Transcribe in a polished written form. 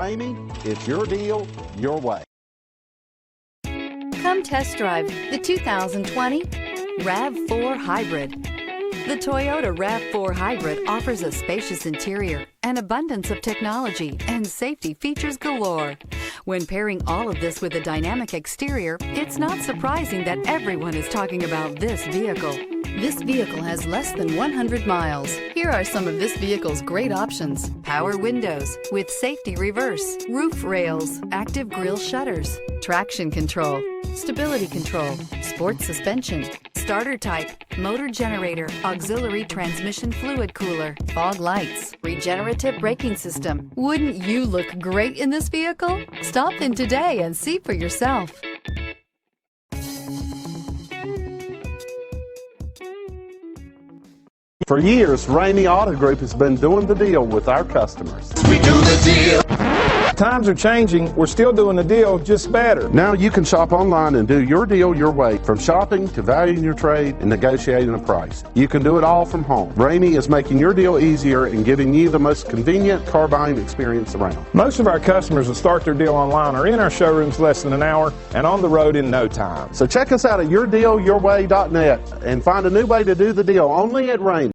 Ramey, it's your deal, your way. Come test drive the 2020 RAV4 Hybrid. The Toyota RAV4 Hybrid offers a spacious interior, an abundance of technology, and safety features galore. When pairing all of this with a dynamic exterior, it's not surprising that everyone is talking about this vehicle. This vehicle has less than 100 miles. Here are some of this vehicle's great options: power windows with safety reverse, roof rails, active grille shutters, traction control, stability control, sports suspension, starter type, motor generator, auxiliary transmission fluid cooler, fog lights, regenerative braking system. Wouldn't you look great in this vehicle? Stop in today and see for yourself. For years, Ramey Auto Group has been doing the deal with our customers. We do the deal. Times are changing. We're still doing the deal, just better. Now you can shop online and do your deal your way, from shopping to valuing your trade and negotiating a price. You can do it all from home. Ramey is making your deal easier and giving you the most convenient car buying experience around. Most of our customers that start their deal online are in our showrooms less than an hour and on the road in no time. So check us out at yourdealyourway.net and find a new way to do the deal only at Ramey.